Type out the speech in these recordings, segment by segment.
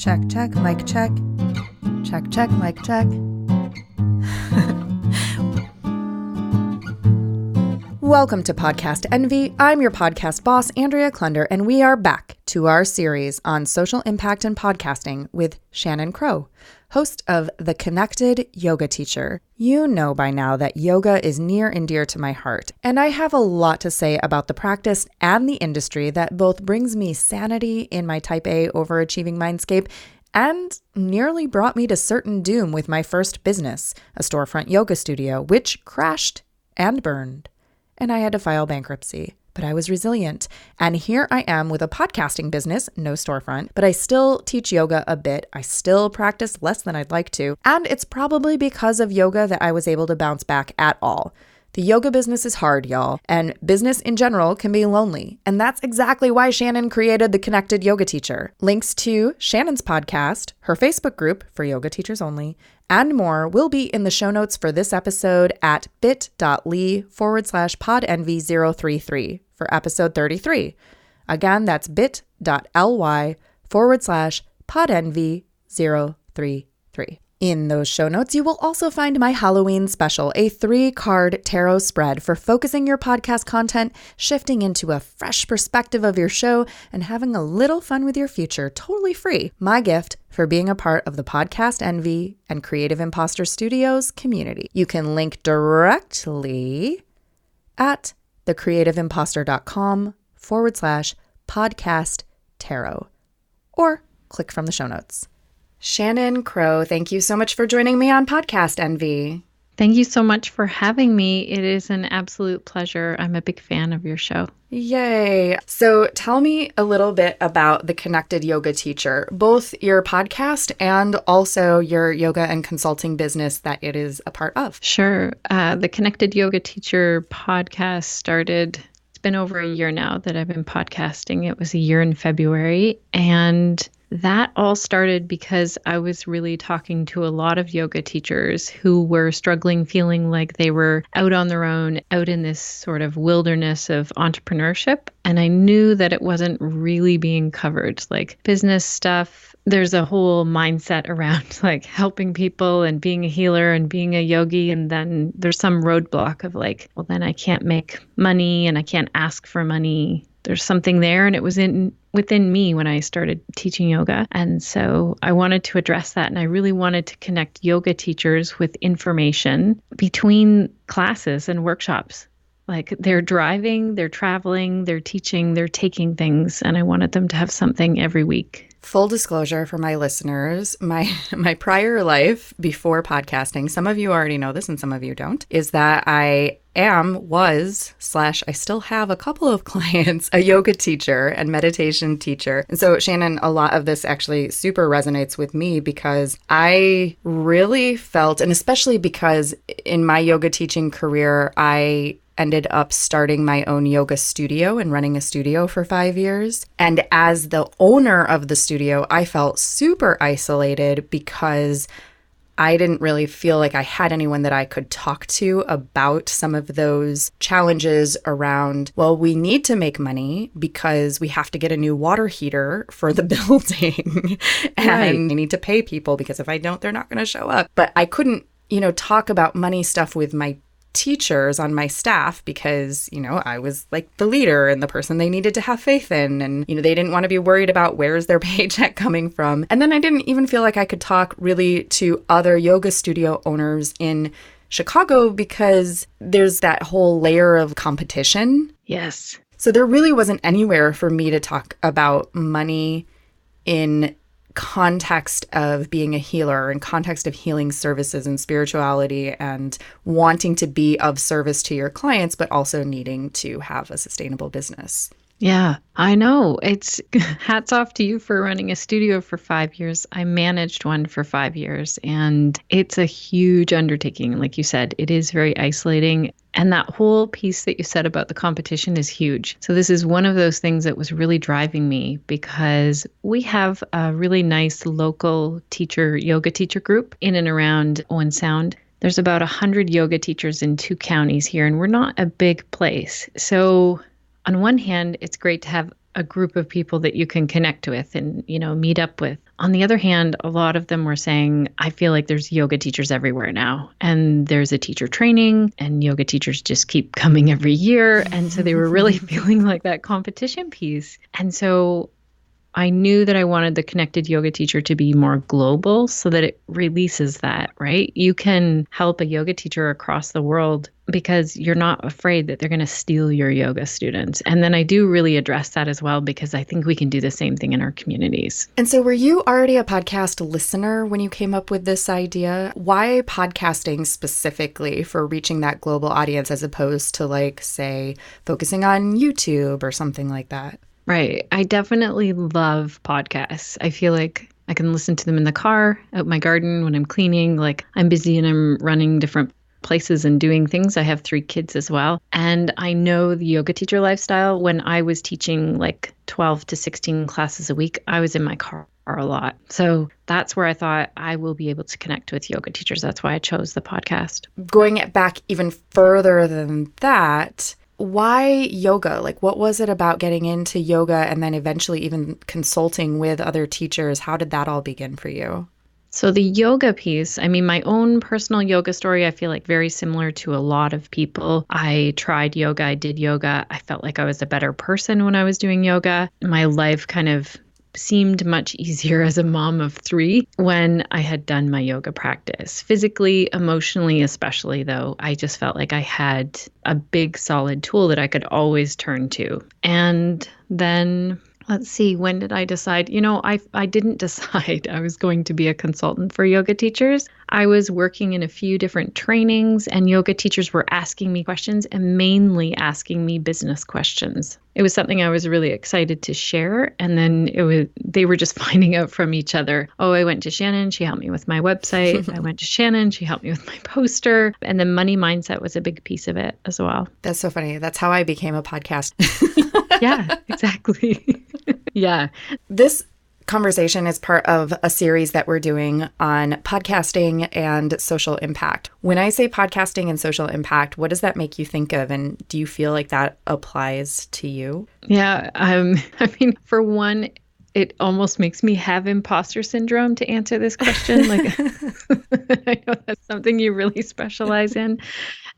Check, check, mic check. Check, check, mic check. Welcome to Podcast Envy. I'm your podcast boss, Andrea Klunder, and we are back to our series on social impact and podcasting with Shannon Crow, host of The Connected Yoga Teacher. You know by now that yoga is near and dear to my heart, and I have a lot to say about the practice and the industry that both brings me sanity in my type A overachieving mindscape and nearly brought me to certain doom with my first business, a storefront yoga studio, which crashed and burned. And I had to file bankruptcy, but I was resilient. And here I am with a podcasting business, no storefront, but I still teach yoga a bit. I still practice less than I'd like to. And it's probably because of yoga that I was able to bounce back at all. The yoga business is hard, y'all, and business in general can be lonely. And that's exactly why Shannon created The Connected Yoga Teacher. Links to Shannon's podcast, her Facebook group for yoga teachers only, and more will be in the show notes for this episode at bit.ly/podenvy033 for episode 33. Again, that's bit.ly/podenvy033. In those show notes, you will also find my Halloween special, a 3-card tarot spread for focusing your podcast content, shifting into a fresh perspective of your show, and having a little fun with your future, totally free. My gift for being a part of the Podcast Envy and Creative Impostor Studios community. You can link directly at thecreativeimpostor.com/podcast tarot or click from the show notes. Shannon Crow, thank you so much for joining me on Podcast Envy. Thank you so much for having me. It is an absolute pleasure. I'm a big fan of your show. Yay. So tell me a little bit about The Connected Yoga Teacher, both your podcast and also your yoga and consulting business that it is a part of. Sure. The Connected Yoga Teacher podcast started, it's been over a year now that I've been podcasting. It was a year in February, and that all started because I was really talking to a lot of yoga teachers who were struggling, feeling like they were out on their own, out in this sort of wilderness of entrepreneurship. And I knew that it wasn't really being covered, like business stuff. There's a whole mindset around like helping people and being a healer and being a yogi. And then there's some roadblock of like, well, then I can't make money and I can't ask for money. There's something there, and it was within me when I started teaching yoga. And so I wanted to address that, and I really wanted to connect yoga teachers with information between classes and workshops. Like they're driving, they're traveling, they're teaching, they're taking things, and I wanted them to have something every week. Full disclosure for my listeners, my prior life before podcasting, some of you already know this and some of you don't, is that I still have a couple of clients, a yoga teacher and meditation teacher. And so, Shannon, a lot of this actually super resonates with me because I really felt, and especially because in my yoga teaching career, I ended up starting my own yoga studio and running a studio for 5 years. And as the owner of the studio, I felt super isolated because I didn't really feel like I had anyone that I could talk to about some of those challenges around, well, we need to make money because we have to get a new water heater for the building. And I need to pay people because if I don't, they're not going to show up. But I couldn't, talk about money stuff with my teachers on my staff because, I was like the leader and the person they needed to have faith in. And, they didn't want to be worried about where's their paycheck coming from. And then I didn't even feel like I could talk really to other yoga studio owners in Chicago because there's that whole layer of competition. Yes. So there really wasn't anywhere for me to talk about money in context of being a healer, in context of healing services and spirituality and wanting to be of service to your clients, but also needing to have a sustainable business. Yeah, I know. It's hats off to you for running a studio for 5 years. I managed one for 5 years, and it's a huge undertaking. Like you said, it is very isolating. And that whole piece that you said about the competition is huge. So this is one of those things that was really driving me because we have a really nice local yoga teacher group in and around Owen Sound. There's about 100 yoga teachers in 2 counties here, and we're not a big place. So on one hand, it's great to have a group of people that you can connect with and, meet up with. On the other hand, a lot of them were saying, I feel like there's yoga teachers everywhere now. And there's a teacher training, and yoga teachers just keep coming every year. And so they were really feeling like that competition piece. And so I knew that I wanted the connected yoga teacher to be more global so that it releases that, right? You can help a yoga teacher across the world because you're not afraid that they're going to steal your yoga students. And then I do really address that as well, because I think we can do the same thing in our communities. And so were you already a podcast listener when you came up with this idea? Why podcasting specifically for reaching that global audience as opposed to, like, say, focusing on YouTube or something like that? Right. I definitely love podcasts. I feel like I can listen to them in the car, out my garden, when I'm cleaning, like I'm busy and I'm running different places and doing things. I have 3 kids as well. And I know the yoga teacher lifestyle. When I was teaching like 12 to 16 classes a week, I was in my car a lot. So that's where I thought I will be able to connect with yoga teachers. That's why I chose the podcast. Going back even further than that, why yoga? Like, what was it about getting into yoga and then eventually even consulting with other teachers? How did that all begin for you? So the yoga piece, I mean, my own personal yoga story, I feel like very similar to a lot of people. I tried yoga. I did yoga. I felt like I was a better person when I was doing yoga. My life kind of seemed much easier as a mom of 3 when I had done my yoga practice. Physically, emotionally, especially though, I just felt like I had a big solid tool that I could always turn to. And then let's see, when did I decide? I didn't decide I was going to be a consultant for yoga teachers. I was working in a few different trainings, and yoga teachers were asking me questions, and mainly asking me business questions. It was something I was really excited to share. And then they were just finding out from each other. Oh, I went to Shannon. She helped me with my website. I went to Shannon. She helped me with my poster. And then money mindset was a big piece of it as well. That's so funny. That's how I became a podcast. Yeah, exactly. Yeah. This conversation is part of a series that we're doing on podcasting and social impact. When I say podcasting and social impact, what does that make you think of? And do you feel like that applies to you? Yeah. I mean, for one, it almost makes me have imposter syndrome to answer this question. Like, I know that's something you really specialize in,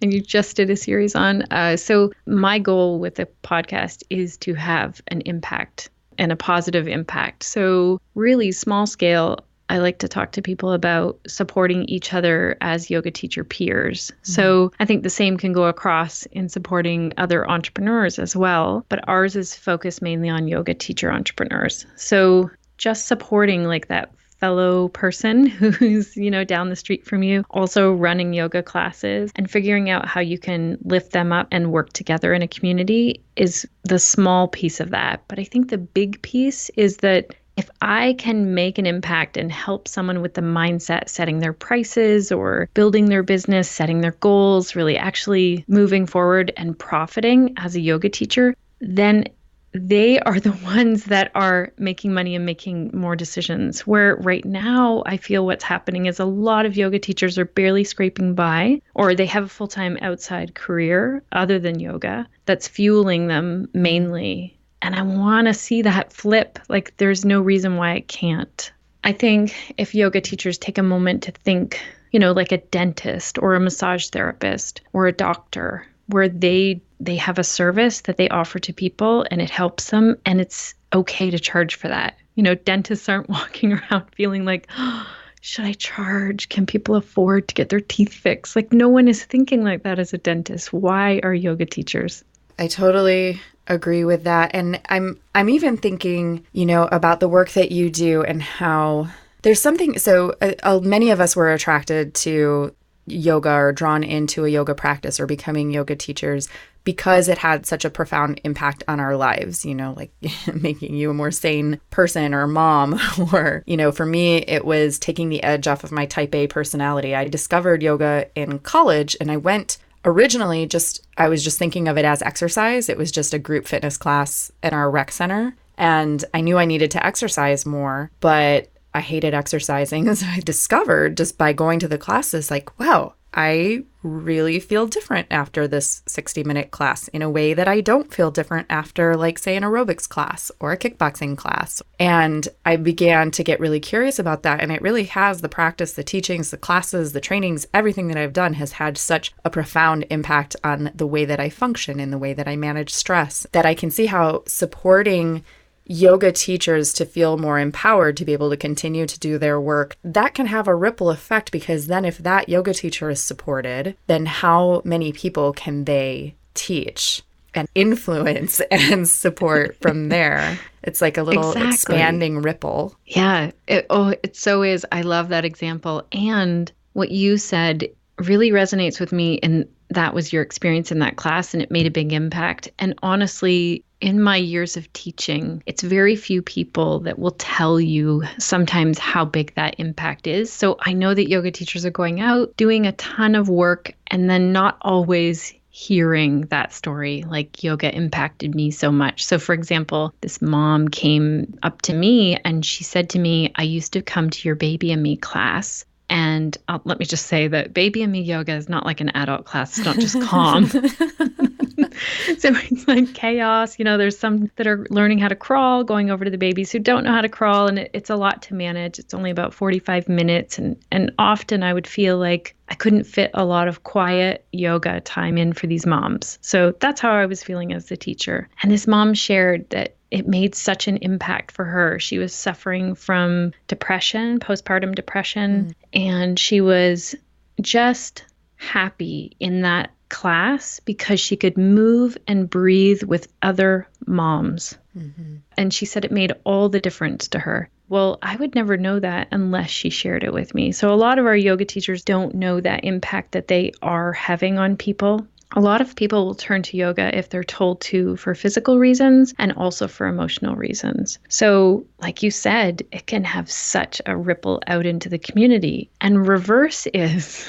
and you just did a series on. So my goal with the podcast is to have an impact and a positive impact. So really small scale, I like to talk to people about supporting each other as yoga teacher peers. Mm-hmm. So I think the same can go across in supporting other entrepreneurs as well, but ours is focused mainly on yoga teacher entrepreneurs. So just supporting like that fellow person who's, down the street from you, also running yoga classes, and figuring out how you can lift them up and work together in a community is the small piece of that. But I think the big piece is that if I can make an impact and help someone with the mindset, setting their prices or building their business, setting their goals, really actually moving forward and profiting as a yoga teacher, then they are the ones that are making money and making more decisions. Where right now, I feel what's happening is a lot of yoga teachers are barely scraping by, or they have a full-time outside career other than yoga that's fueling them mainly. And I want to see that flip. Like, there's no reason why it can't. I think if yoga teachers take a moment to think, like a dentist or a massage therapist or a doctor, where they have a service that they offer to people and it helps them, and it's okay to charge for that. Dentists aren't walking around feeling like, oh, should I charge? Can people afford to get their teeth fixed? Like, no one is thinking like that as a dentist. Why are yoga teachers? I totally agree with that. And I'm even thinking, about the work that you do and how there's something. So many of us were attracted to yoga or drawn into a yoga practice or becoming yoga teachers because it had such a profound impact on our lives, like making you a more sane person or mom. Or, for me, it was taking the edge off of my type A personality. I discovered yoga in college, and I went originally I was just thinking of it as exercise. It was just a group fitness class in our rec center. And I knew I needed to exercise more, but I hated exercising. So I discovered just by going to the classes, like, wow, I really feel different after this 60-minute class in a way that I don't feel different after, like, say, an aerobics class or a kickboxing class. And I began to get really curious about that. And it really has, the practice, the teachings, the classes, the trainings, everything that I've done has had such a profound impact on the way that I function and the way that I manage stress, that I can see how supporting yoga teachers to feel more empowered to be able to continue to do their work, that can have a ripple effect, because then if that yoga teacher is supported, then how many people can they teach and influence and support from there? It's like a little expanding ripple. Yeah. It so is. I love that example. And what you said really resonates with me. And that was your experience in that class, and it made a big impact. And honestly, in my years of teaching, it's very few people that will tell you sometimes how big that impact is. So I know that yoga teachers are going out, doing a ton of work, and then not always hearing that story, like, yoga impacted me so much. So for example, this mom came up to me and she said to me, I used to come to your baby and me class. And let me just say that baby and me yoga is not like an adult class. It's not just calm. So it's like chaos. There's some that are learning how to crawl, going over to the babies who don't know how to crawl. And it's a lot to manage. It's only about 45 minutes. And often I would feel like I couldn't fit a lot of quiet yoga time in for these moms. So that's how I was feeling as the teacher. And this mom shared that it made such an impact for her. She was suffering from depression, postpartum depression, and she was just happy in that class because she could move and breathe with other moms. Mm-hmm. And she said it made all the difference to her. Well, I would never know that unless she shared it with me. So a lot of our yoga teachers don't know that impact that they are having on people. A lot of people will turn to yoga if they're told to for physical reasons and also for emotional reasons. So like you said, it can have such a ripple out into the community. And reverse is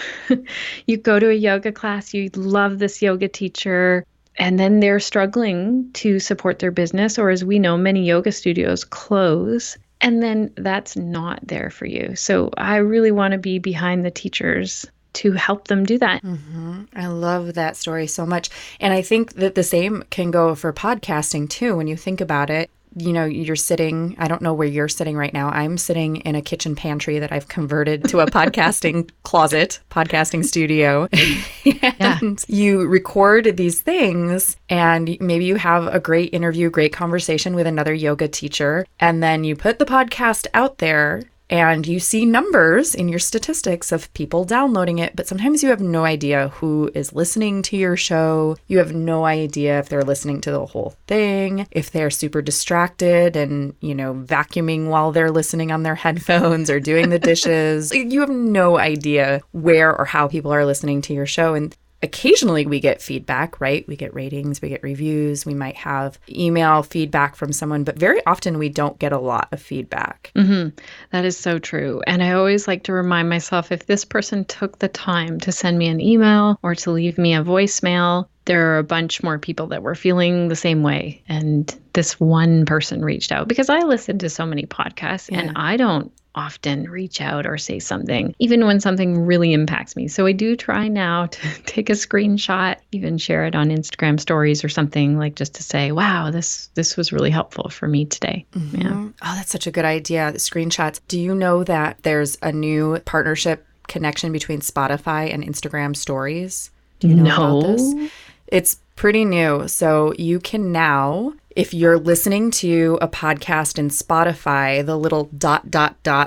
you go to a yoga class, you love this yoga teacher, and then they're struggling to support their business, or as we know, many yoga studios close. And then that's not there for you. So I really want to be behind the teachers to help them do that. Mm-hmm. I love that story so much. And I think that the same can go for podcasting too. When you think about it, you're sitting, I don't know where you're sitting right now. I'm sitting in a kitchen pantry that I've converted to a podcasting closet, podcasting studio. And you record these things, and maybe you have a great interview, great conversation with another yoga teacher. And then you put the podcast out there, and you see numbers in your statistics of people downloading it, but sometimes you have no idea who is listening to your show. You have no idea if they're listening to the whole thing, if they're super distracted and, vacuuming while they're listening on their headphones or doing the dishes. You have no idea where or how people are listening to your show. And occasionally we get feedback, right? We get ratings, we get reviews, we might have email feedback from someone, but very often we don't get a lot of feedback. Mm-hmm. That is so true. And I always like to remind myself, if this person took the time to send me an email or to leave me a voicemail, there are a bunch more people that were feeling the same way. And this one person reached out, because I listen to so many podcasts and I don't often reach out or say something, even when something really impacts me. So I do try now to take a screenshot, even share it on Instagram stories or something, like just to say, wow, this was really helpful for me today. Mm-hmm. Yeah. Oh, that's such a good idea. The screenshots. Do you know that there's a new partnership connection between Spotify and Instagram stories? Do you know about this? It's pretty new. So you can now, if you're listening to a podcast in Spotify, the little ...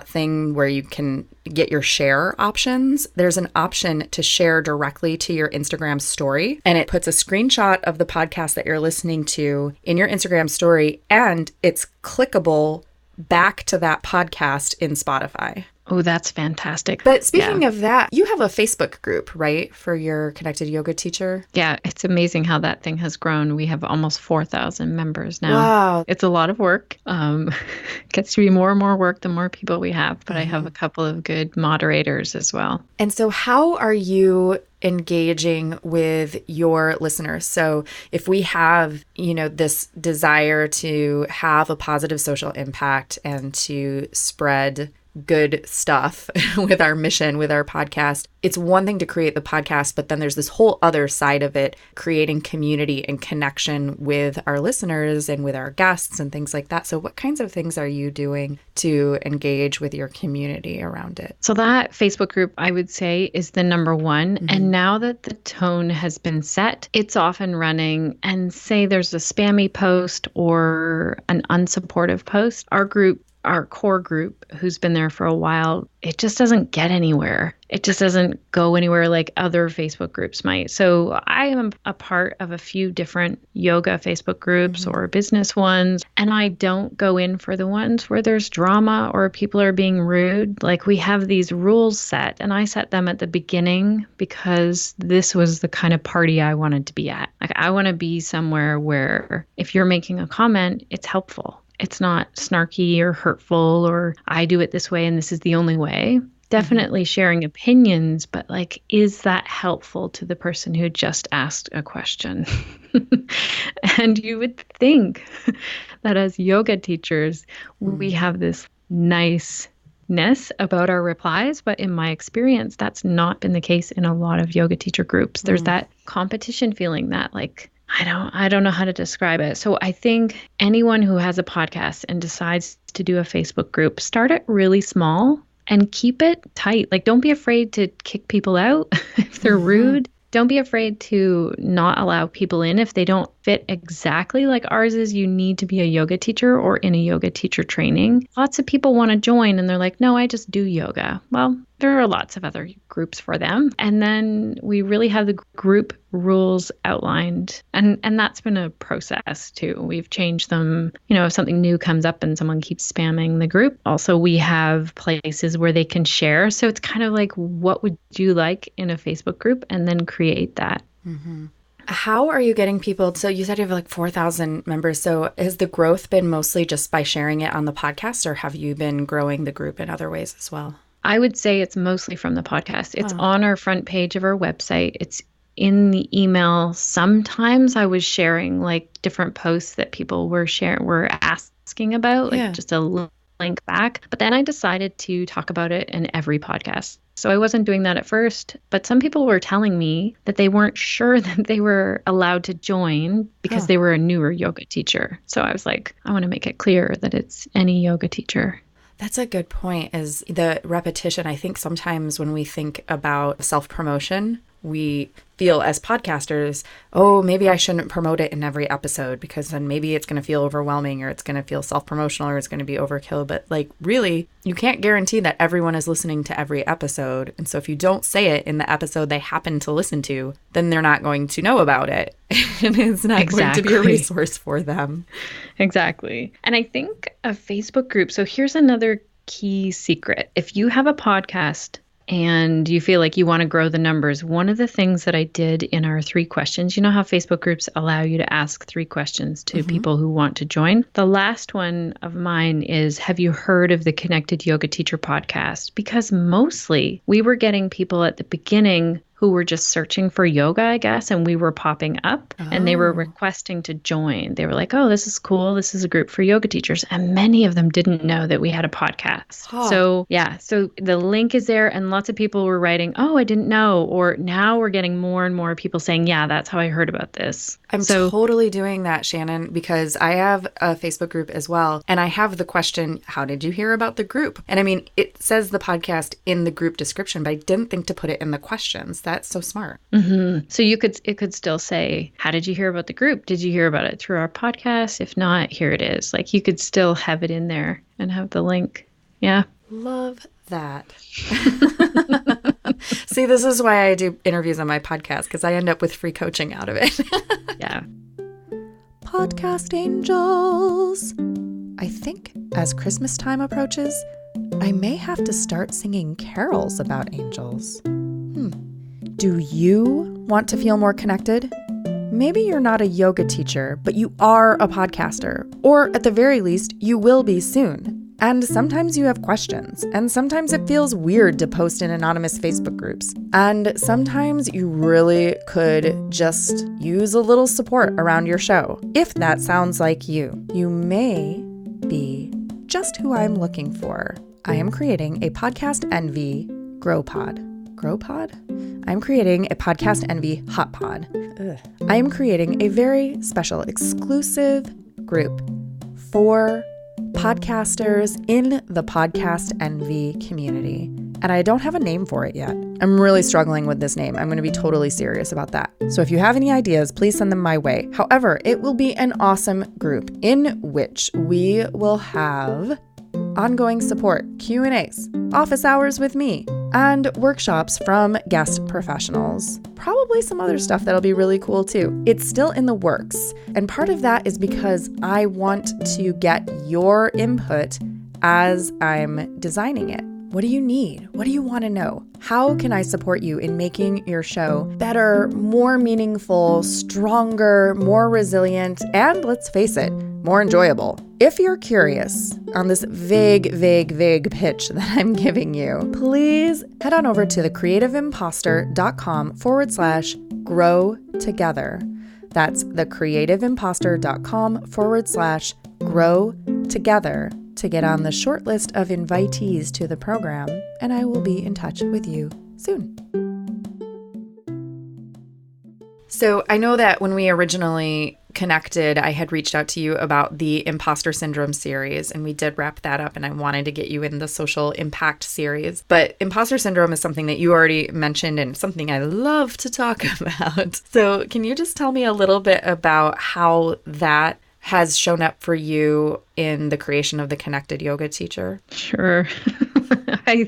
thing where you can get your share options, there's an option to share directly to your Instagram story. And it puts a screenshot of the podcast that you're listening to in your Instagram story, and it's clickable back to that podcast in Spotify. Oh, that's fantastic. But speaking of that, you have a Facebook group, right, for your Connected Yoga Teacher? Yeah, it's amazing how that thing has grown. We have almost 4,000 members now. Wow. It's a lot of work. Gets to be more and more work the more people we have, but I have a couple of good moderators as well. And so how are you engaging with your listeners? So if we have, this desire to have a positive social impact and to spread good stuff with our mission, with our podcast, it's one thing to create the podcast, but then there's this whole other side of it, creating community and connection with our listeners and with our guests and things like that. So what kinds of things are you doing to engage with your community around it? So that Facebook group, I would say, is the number one. Mm-hmm. And now that the tone has been set, it's off and running. And say there's a spammy post or an unsupportive post, our core group who's been there for a while, it just doesn't get anywhere. It just doesn't go anywhere like other Facebook groups might. So I am a part of a few different yoga Facebook groups or business ones, and I don't go in for the ones where there's drama or people are being rude. Like we have these rules set, and I set them at the beginning because this was the kind of party I wanted to be at. Like I want to be somewhere where if you're making a comment, it's helpful. It's not snarky or hurtful or I do it this way and this is the only way. Definitely sharing opinions, but like, is that helpful to the person who just asked a question? And you would think that as yoga teachers, we have this niceness about our replies, but in my experience, that's not been the case in a lot of yoga teacher groups. There's that competition feeling that like, I don't know how to describe it. So I think anyone who has a podcast and decides to do a Facebook group, start it really small and keep it tight. Like, don't be afraid to kick people out if they're rude. Don't be afraid to not allow people in if they don't fit exactly like ours is. You need to be a yoga teacher or in a yoga teacher training. Lots of people want to join and they're like, no, I just do yoga. Well, there are lots of other groups for them. And then we really have the group rules outlined. And that's been a process too. We've changed them. If something new comes up and someone keeps spamming the group. Also, we have places where they can share. So it's kind of like, what would you like in a Facebook group? And then create that. Mm-hmm. How are you getting people? So you said you have like 4,000 members. So has the growth been mostly just by sharing it on the podcast, or have you been growing the group in other ways as well? I would say it's mostly from the podcast. It's on our front page of our website. It's in the email. Sometimes I was sharing like different posts that people were asking about, like just a link back. But then I decided to talk about it in every podcast. So I wasn't doing that at first, but some people were telling me that they weren't sure that they were allowed to join because they were a newer yoga teacher. So I was like, I want to make it clear that it's any yoga teacher. That's a good point, is the repetition. I think sometimes when we think about self-promotion, we feel as podcasters, oh, maybe I shouldn't promote it in every episode because then maybe it's going to feel overwhelming or it's going to feel self-promotional or it's going to be overkill. But like, really, you can't guarantee that everyone is listening to every episode. And so if you don't say it in the episode they happen to listen to, then they're not going to know about it. And it's not going to be a resource for them. Exactly. And I think a Facebook group, so here's another key secret. If you have a podcast and you feel like you want to grow the numbers, one of the things that I did in our 3 questions, you know how Facebook groups allow you to ask 3 questions to people who want to join? The last one of mine is, have you heard of the Connected Yoga Teacher podcast? Because mostly we were getting people at the beginning who were just searching for yoga, I guess, and we were popping up and they were requesting to join. They were like, oh, this is cool. This is a group for yoga teachers. And many of them didn't know that we had a podcast. So the link is there and lots of people were writing, oh, I didn't know. Or now we're getting more and more people saying, yeah, that's how I heard about this. I'm totally doing that, Shannon, because I have a Facebook group as well. And I have the question, how did you hear about the group? And I mean, it says the podcast in the group description, but I didn't think to put it in the questions. That's so smart. Mm-hmm. So it could still say, how did you hear about the group? Did you hear about it through our podcast? If not, here it is. Like you could still have it in there and have the link. Yeah. Love that. See, this is why I do interviews on my podcast, because I end up with free coaching out of it. Yeah. Podcast angels. I think as Christmas time approaches, I may have to start singing carols about angels. Do you want to feel more connected? Maybe you're not a yoga teacher, but you are a podcaster, or at the very least, you will be soon. And sometimes you have questions, and sometimes it feels weird to post in anonymous Facebook groups. And sometimes you really could just use a little support around your show. If that sounds like you, you may be just who I'm looking for. I am creating a podcast envy grow pod. Grow pod? I'm creating a podcast envy hot pod. I am creating a very special exclusive group for podcasters in the podcast envy community. And I don't have a name for it yet. I'm really struggling with this name. I'm going to be totally serious about that. So if you have any ideas, please send them my way. However, it will be an awesome group in which we will have ongoing support, Q&As, office hours with me, and workshops from guest professionals. Probably some other stuff that'll be really cool too. It's still in the works. And part of that is because I want to get your input as I'm designing it. What do you need? What do you want to know? How can I support you in making your show better, more meaningful, stronger, more resilient, and let's face it, more enjoyable? If you're curious on this vague pitch that I'm giving you, please head on over to thecreativeimpostor.com/grow together. That's thecreativeimpostor.com/grow together to get on the short list of invitees to the program, and I will be in touch with you soon. So I know that when we originally connected, I had reached out to you about the Impostor Syndrome series, and we did wrap that up, and I wanted to get you in the social impact series. But Impostor Syndrome is something that you already mentioned and something I love to talk about. So can you just tell me a little bit about how that has shown up for you in the creation of the Connected Yoga Teacher? Sure.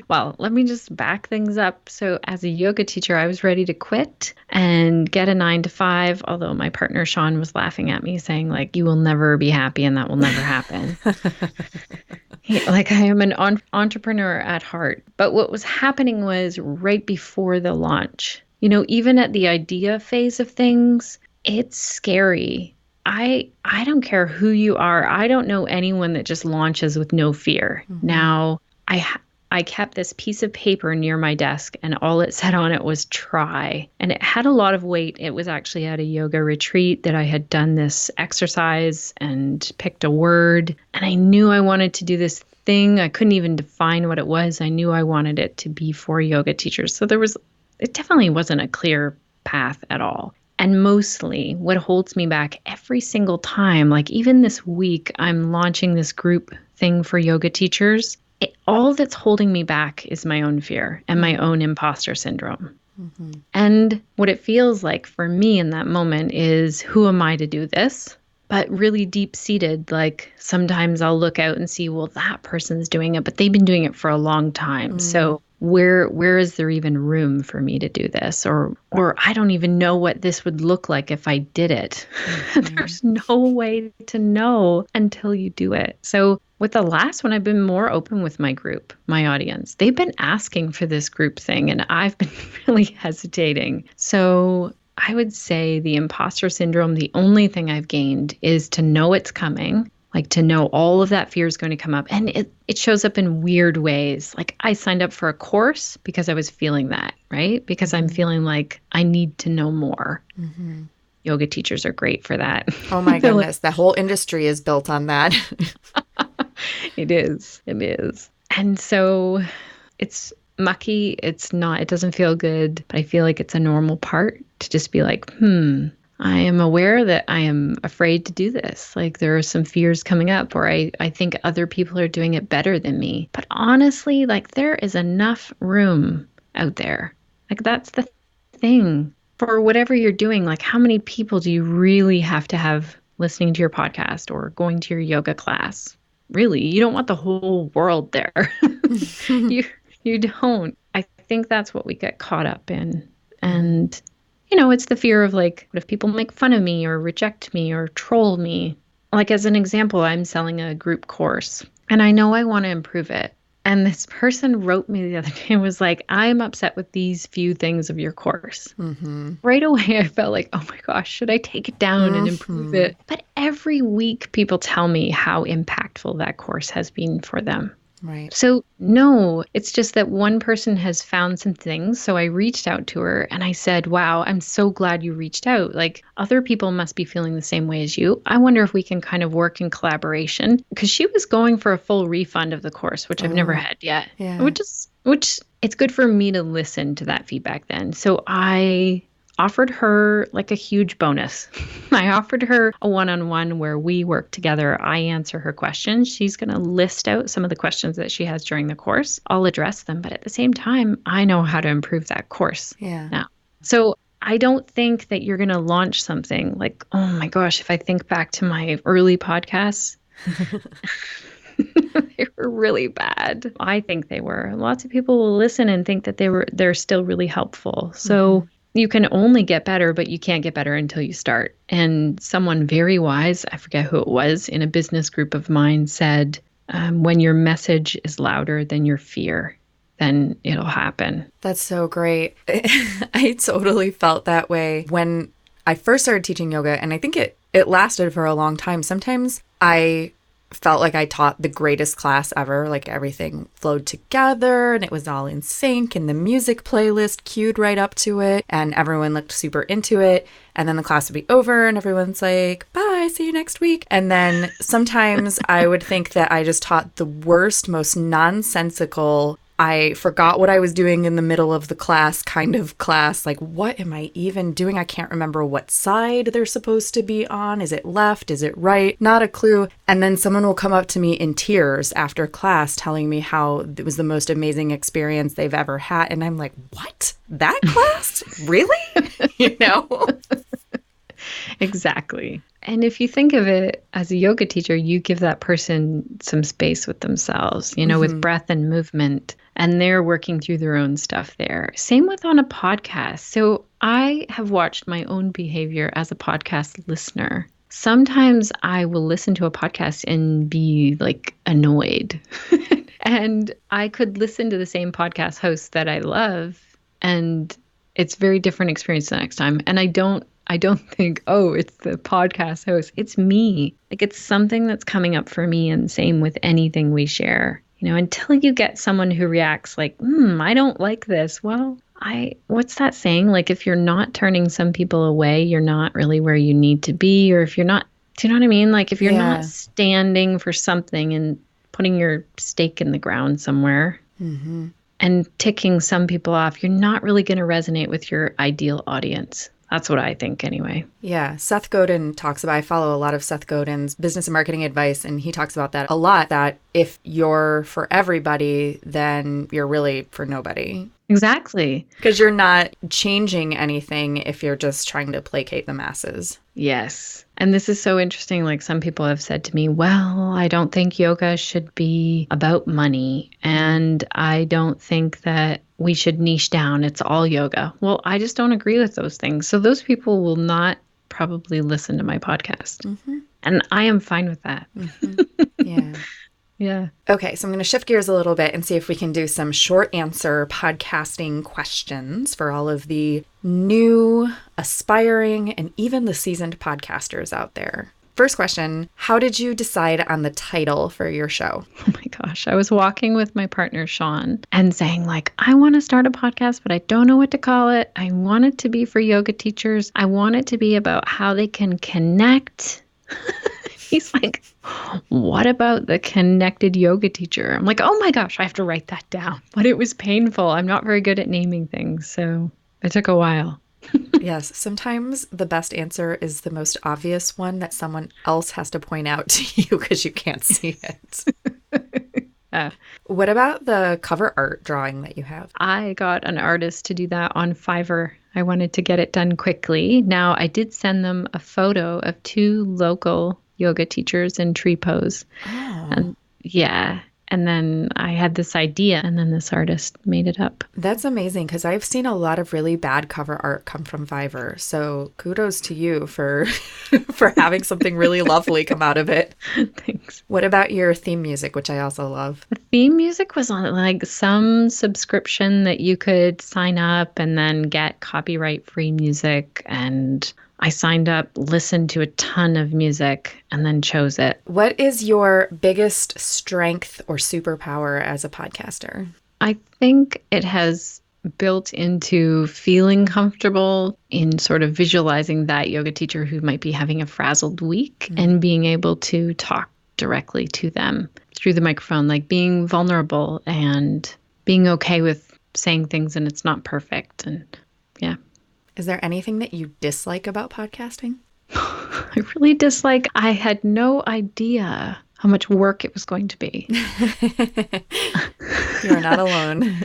Well, let me just back things up. So as a yoga teacher, I was ready to quit and get a 9-to-5, although my partner, Sean, was laughing at me saying, like, you will never be happy and that will never happen. Like, I am an entrepreneur at heart. But what was happening was right before the launch, even at the idea phase of things, it's scary. I don't care who you are. I don't know anyone that just launches with no fear. Mm-hmm. Now, I kept this piece of paper near my desk, and all it said on it was try. And it had a lot of weight. It was actually at a yoga retreat that I had done this exercise and picked a word. And I knew I wanted to do this thing. I couldn't even define what it was. I knew I wanted it to be for yoga teachers. So it definitely wasn't a clear path at all. And mostly what holds me back every single time, like even this week, I'm launching this group thing for yoga teachers. All that's holding me back is my own fear and my own imposter syndrome. Mm-hmm. And what it feels like for me in that moment is, who am I to do this? But really deep-seated, like sometimes I'll look out and see, well, that person's doing it, but they've been doing it for a long time. Mm. So where is there even room for me to do this? Or I don't even know what this would look like if I did it. Mm-hmm. There's no way to know until you do it. So with the last one, I've been more open with my group, my audience. They've been asking for this group thing, and I've been really hesitating. So I would say the imposter syndrome, the only thing I've gained is to know it's coming, like to know all of that fear is going to come up. And it shows up in weird ways. Like I signed up for a course because I was feeling that, right? Because I'm feeling like I need to know more. Mm-hmm. Yoga teachers are great for that. Oh my goodness. The whole industry is built on that. It is. And so it's mucky. It doesn't feel good, but I feel like it's a normal part to just be like, I am aware that I am afraid to do this. Like there are some fears coming up, or I think other people are doing it better than me. But honestly, like there is enough room out there. Like that's the thing for whatever you're doing. Like how many people do you really have to have listening to your podcast or going to your yoga class? Really, you don't want the whole world there. You don't. I think that's what we get caught up in. And, it's the fear of like, what if people make fun of me or reject me or troll me? Like as an example, I'm selling a group course and I know I want to improve it. And this person wrote me the other day and was like, I'm upset with these few things of your course. Mm-hmm. Right away, I felt like, oh my gosh, should I take it down and improve it? But every week people tell me how impactful that course has been for them. Right. So, no, it's just that one person has found some things. So I reached out to her and I said, wow, I'm so glad you reached out. Like, other people must be feeling the same way as you. I wonder if we can kind of work in collaboration, because she was going for a full refund of the course, which I've never Oh, had yet, yeah. which it's good for me to listen to that feedback then. So I offered her like a huge bonus. I offered her a one-on-one where we work together. I answer her questions. She's going to list out some of the questions that she has during the course. I'll address them, but at the same time, I know how to improve that course Yeah. now. So I don't think that you're going to launch something like, oh my gosh, if I think back to my early podcasts, they were really bad. I think they were. Lots of people will listen and think that they're still really helpful. So you can only get better, but you can't get better until you start. And someone very wise, I forget who it was, in a business group of mine said, when your message is louder than your fear, then it'll happen. That's so great. I totally felt that way when I first started teaching yoga, and I think it lasted for a long time. Sometimes I felt like I taught the greatest class ever, like everything flowed together and it was all in sync and the music playlist queued right up to it and everyone looked super into it. And then the class would be over and everyone's like, bye, see you next week. And then sometimes I would think that I just taught the worst, most nonsensical, I forgot what I was doing in the middle of the class kind of class. Like, what am I even doing? I can't remember what side they're supposed to be on. Is it left? Is it right? Not a clue. And then someone will come up to me in tears after class telling me how it was the most amazing experience they've ever had. And I'm like, what? That class? Really? You know? Exactly. And if you think of it as a yoga teacher, you give that person some space with themselves, with breath and movement, and they're working through their own stuff there. Same with on a podcast. So I have watched my own behavior as a podcast listener. Sometimes I will listen to a podcast and be like annoyed. And I could listen to the same podcast host that I love, and it's a very different experience the next time. And I don't think, oh, it's the podcast host. It's me. Like, it's something that's coming up for me, and same with anything we share. Until you get someone who reacts like, I don't like this. Well, what's that saying? Like, if you're not turning some people away, you're not really where you need to be. Or if you're not, do you know what I mean? Like, if you're not standing for something and putting your stake in the ground somewhere and ticking some people off, you're not really going to resonate with your ideal audience. That's what I think anyway. Yeah. Seth Godin talks about, I follow a lot of Seth Godin's business and marketing advice, and he talks about that a lot, that if you're for everybody, then you're really for nobody. Exactly. Because you're not changing anything if you're just trying to placate the masses. Yes. And this is so interesting. Like, some people have said to me, well, I don't think yoga should be about money. And I don't think that we should niche down. It's all yoga. Well, I just don't agree with those things. So those people will not probably listen to my podcast. And I am fine with that. Yeah. Yeah. Okay, so I'm going to shift gears a little bit and see if we can do some short answer podcasting questions for all of the new, aspiring, and even the seasoned podcasters out there. First question, how did you decide on the title for your show? Oh my gosh. I was walking with my partner, Sean, and saying like, I want to start a podcast, but I don't know what to call it. I want it to be for yoga teachers. I want it to be about how they can connect. He's like, what about the connected yoga teacher? I'm like, oh my gosh, I have to write that down. But it was painful. I'm not very good at naming things, so it took a while. Yes, sometimes the best answer is the most obvious one that someone else has to point out to you because you can't see it. What about the cover art drawing that you have? I got an artist to do that on Fiverr. I wanted to get it done quickly. Now, I did send them a photo of 2 local yoga teachers in tree pose. Oh. And yeah. And then I had this idea, and then this artist made it up. That's amazing, because I've seen a lot of really bad cover art come from Fiverr. So kudos to you for for having something really lovely come out of it. Thanks. What about your theme music, which I also love? The theme music was on like some subscription that you could sign up and then get copyright-free music. And I signed up, listened to a ton of music, and then chose it. What is your biggest strength or superpower as a podcaster? I think it has built into feeling comfortable in sort of visualizing that yoga teacher who might be having a frazzled week and being able to talk directly to them through the microphone, like being vulnerable and being okay with saying things and it's not perfect. And yeah. Is there anything that you dislike about podcasting? I really dislike, I had no idea how much work it was going to be. You are not alone.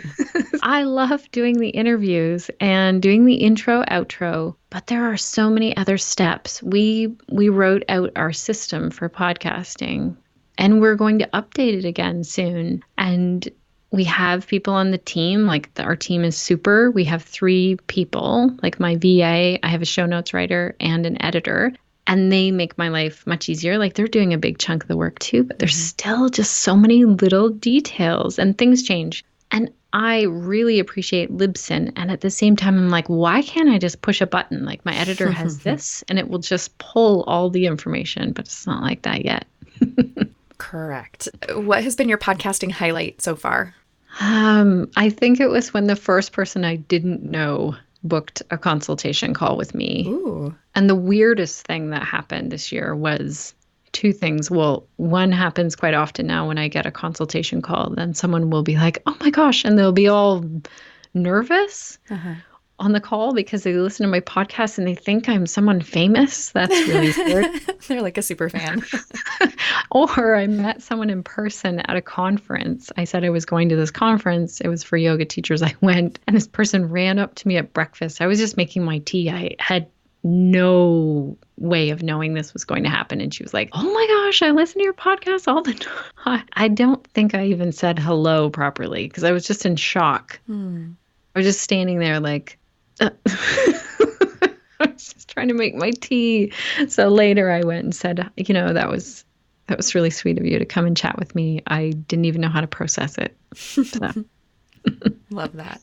I love doing the interviews and doing the intro, outro, but there are so many other steps. We wrote out our system for podcasting and we're going to update it again soon. And we have people on the team, like our team is super. We have 3 people, like my VA, I have a show notes writer and an editor. And they make my life much easier. Like they're doing a big chunk of the work too, but there's still just so many little details and things change. And I really appreciate Libsyn. And at the same time, I'm like, why can't I just push a button? Like my editor has this and it will just pull all the information, but it's not like that yet. Correct. What has been your podcasting highlight so far? I think it was when the first person I didn't know booked a consultation call with me. Ooh. And the weirdest thing that happened this year was 2 things. Well, one happens quite often now when I get a consultation call, then someone will be like, oh my gosh, and they'll be all nervous on the call because they listen to my podcast and they think I'm someone famous. That's really weird. They're like a super fan. Or I met someone in person at a conference. I said I was going to this conference. It was for yoga teachers. I went and this person ran up to me at breakfast. I was just making my tea. I had no way of knowing this was going to happen. And she was like, oh my gosh, I listen to your podcast all the time. I don't think I even said hello properly because I was just in shock. I was just standing there like, I was just trying to make my tea. So later I went and said, that was really sweet of you to come and chat with me. I didn't even know how to process it. So. Love that.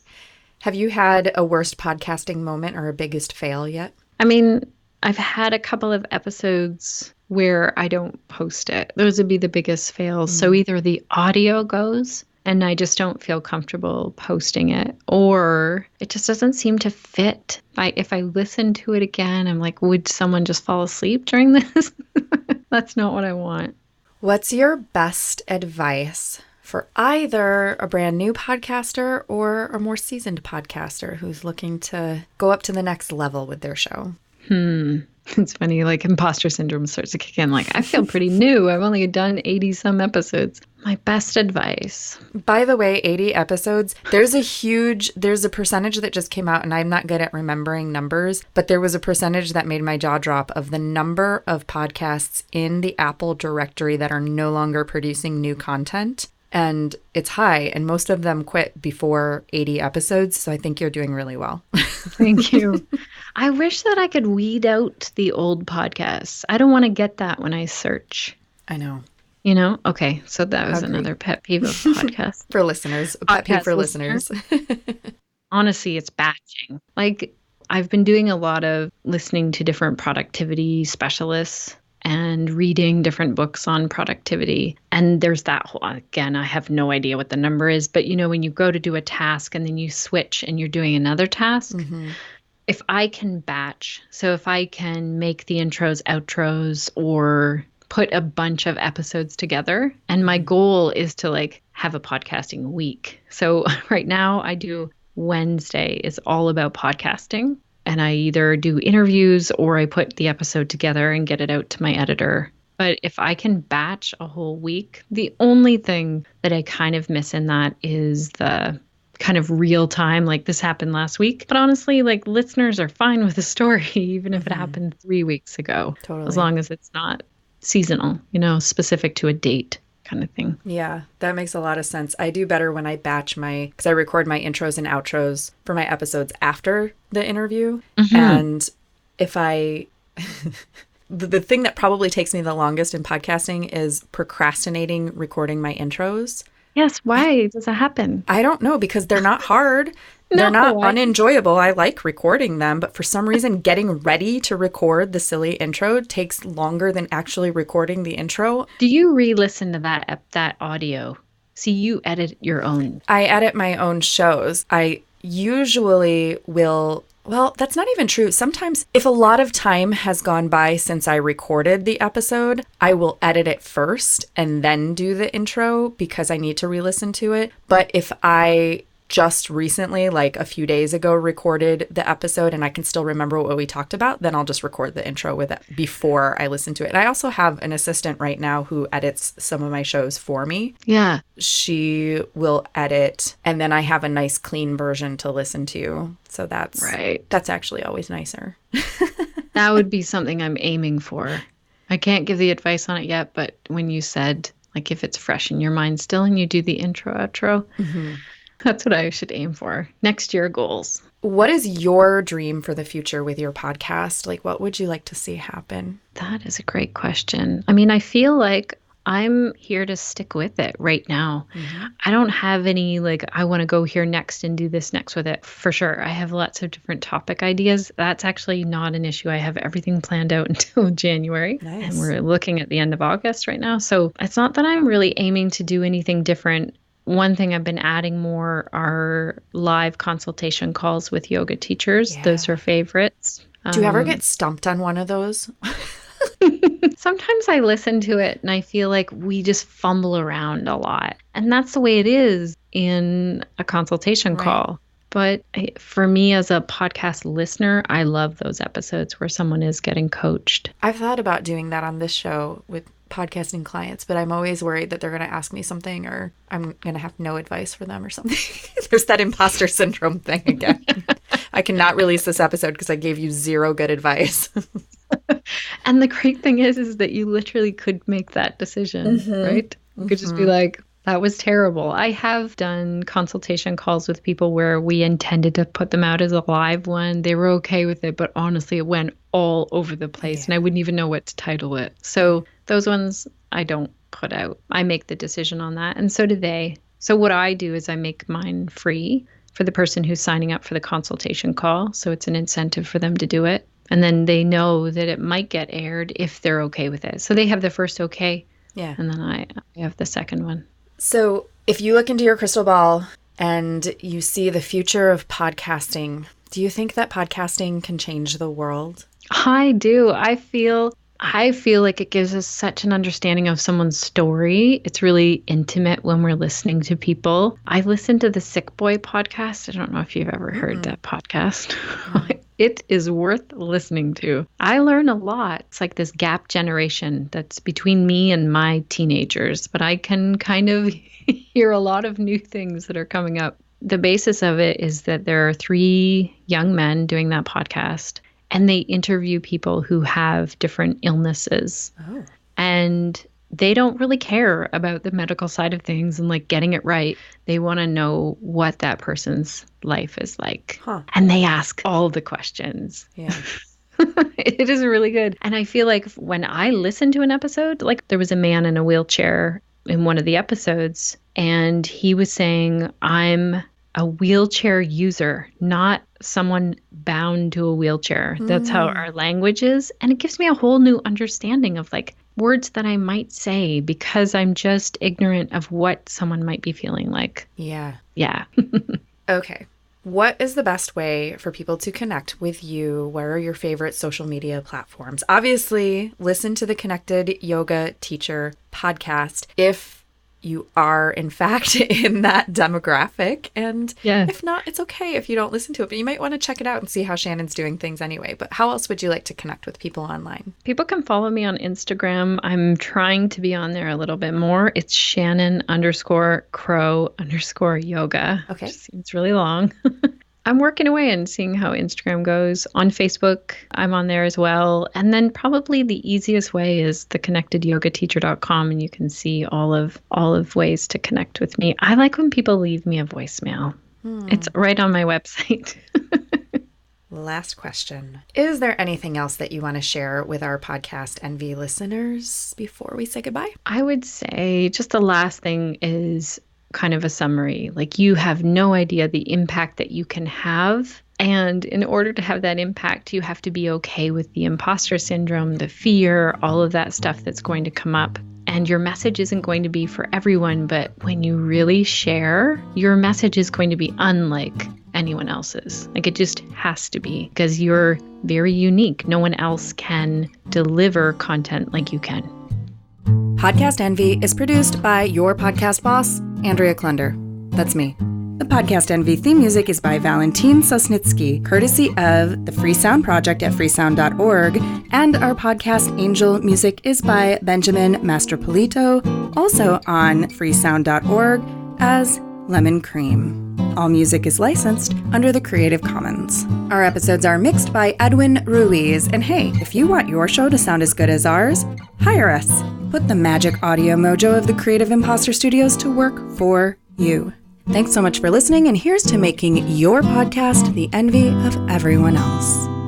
Have you had a worst podcasting moment or a biggest fail yet? I mean, I've had a couple of episodes where I don't post it. Those would be the biggest fails. So either the audio goes and I just don't feel comfortable posting it, or it just doesn't seem to fit. If I listen to it again, I'm like, would someone just fall asleep during this? That's not what I want. What's your best advice for either a brand new podcaster or a more seasoned podcaster who's looking to go up to the next level with their show? It's funny, like imposter syndrome starts to kick in. Like, I feel pretty new. I've only done 80 some episodes. My best advice. By the way, 80 episodes, there's a percentage that just came out, and I'm not good at remembering numbers, but there was a percentage that made my jaw drop of the number of podcasts in the Apple directory that are no longer producing new content. And it's high, and most of them quit before 80 episodes. So I think you're doing really well. Thank you. I wish that I could weed out the old podcasts. I don't want to get that when I search. I know. Okay. So that was another pet peeve of podcasts. For listeners. A pet peeve for listeners. Honestly, it's batching. Like, I've been doing a lot of listening to different productivity specialists and reading different books on productivity. And there's that whole, again, I have no idea what the number is, but when you go to do a task and then you switch and you're doing another task, if I can batch, so if I can make the intros, outros, or put a bunch of episodes together, and my goal is to have a podcasting week. So right now I do Wednesday is all about podcasting. And I either do interviews or I put the episode together and get it out to my editor. But if I can batch a whole week, the only thing that I kind of miss in that is the kind of real time, like this happened last week. But honestly, listeners are fine with the story, even if it happened 3 weeks ago. Totally. As long as it's not seasonal, specific to a date kind of thing. Yeah, that makes a lot of sense. I do better when I batch because I record my intros and outros for my episodes after the interview. And if the thing that probably takes me the longest in podcasting is procrastinating recording my intros. Yes, why does that happen? I don't know, because they're not hard. They're not unenjoyable. I like recording them, but for some reason, getting ready to record the silly intro takes longer than actually recording the intro. Do you re-listen to that audio? See, you edit your own. I edit my own shows. I usually will. Well, that's not even true. Sometimes, if a lot of time has gone by since I recorded the episode, I will edit it first and then do the intro because I need to re-listen to it. But if I just recently, like a few days ago, recorded the episode and I can still remember what we talked about, then I'll just record the intro with it before I listen to it. And I also have an assistant right now who edits some of my shows for me. Yeah. She will edit, and then I have a nice clean version to listen to. So that's right. That's actually always nicer. That would be something I'm aiming for. I can't give the advice on it yet, but when you said, like, if it's fresh in your mind still and you do the intro, outro, that's what I should aim for. Next year goals. What is your dream for the future with your podcast? Like, what would you like to see happen? That is a great question. I mean, I feel like I'm here to stick with it right now. I don't have any, like, I want to go here next and do this next with it. For sure. I have lots of different topic ideas. That's actually not an issue. I have everything planned out until January. Nice. And we're looking at the end of August right now. So it's not that I'm really aiming to do anything different. One thing I've been adding more are live consultation calls with yoga teachers. Yeah. Those are favorites. Do you ever get stumped on one of those? Sometimes I listen to it and I feel like we just fumble around a lot. And that's the way it is in a consultation call. But for me as a podcast listener, I love those episodes where someone is getting coached. I've thought about doing that on this show with podcasting clients, but I'm always worried that they're going to ask me something or I'm going to have no advice for them or something. There's that imposter syndrome thing again. I cannot release this episode because I gave you zero good advice. And the great thing is that you literally could make that decision, right? You could just be like, that was terrible. I have done consultation calls with people where we intended to put them out as a live one. They were okay with it, but honestly, it went all over the place and I wouldn't even know what to title it. So those ones I don't put out. I make the decision on that, and so do they. So what I do is I make mine free for the person who's signing up for the consultation call. So it's an incentive for them to do it. And then they know that it might get aired if they're okay with it. So they have the first okay. Yeah. And then I have the second one. So if you look into your crystal ball and you see the future of podcasting, do you think that podcasting can change the world? I do. I feel like it gives us such an understanding of someone's story. It's really intimate when we're listening to people. I listened to the Sick Boy podcast. I don't know if you've ever heard that podcast. It is worth listening to. I learn a lot. It's like this gap generation that's between me and my teenagers, but I can kind of hear a lot of new things that are coming up. The basis of it is that there are 3 young men doing that podcast, and they interview people who have different illnesses. Oh. And they don't really care about the medical side of things and like getting it right. They want to know what that person's life is like. And they ask all the questions. Yeah. It is really good. And I feel like when I listen to an episode, like there was a man in a wheelchair in one of the episodes, and he was saying, I'm a wheelchair user, not someone bound to a wheelchair. That's how our language is. And it gives me a whole new understanding of like words that I might say because I'm just ignorant of what someone might be feeling like. Yeah. Yeah. Okay. What is the best way for people to connect with you? Where are your favorite social media platforms? Obviously, listen to the Connected Yoga Teacher podcast if you are, in fact, in that demographic. And if not, it's okay if you don't listen to it. But you might want to check it out and see how Shannon's doing things anyway. But how else would you like to connect with people online? People can follow me on Instagram. I'm trying to be on there a little bit more. It's Shannon_Crow_yoga. Okay. Which seems really long. I'm working away and seeing how Instagram goes. On Facebook, I'm on there as well. And then probably the easiest way is theconnectedyogateacher.com, and you can see all of ways to connect with me. I like when people leave me a voicemail. It's right on my website. Last question. Is there anything else that you want to share with our podcast Envy listeners before we say goodbye? I would say just the last thing is kind of a summary. Like, you have no idea the impact that you can have. And in order to have that impact, you have to be okay with the imposter syndrome, the fear, all of that stuff that's going to come up. And your message isn't going to be for everyone, but when you really share, your message is going to be unlike anyone else's. Like, it just has to be, because you're very unique. No one else can deliver content like you can. Podcast Envy is produced by your podcast boss, Andrea Klunder. That's me. The Podcast Envy theme music is by Valentin Sosnitsky, courtesy of the Free Sound Project at freesound.org, and our podcast Angel music is by Benjamin Mastropolito, also on freesound.org as Lemon Cream. All music is licensed under the Creative Commons. Our episodes are mixed by Edwin Ruiz, and hey, if you want your show to sound as good as ours, hire us. Put the magic audio mojo of the Creative Impostor Studios to work for you. Thanks so much for listening, and here's to making your podcast the envy of everyone else.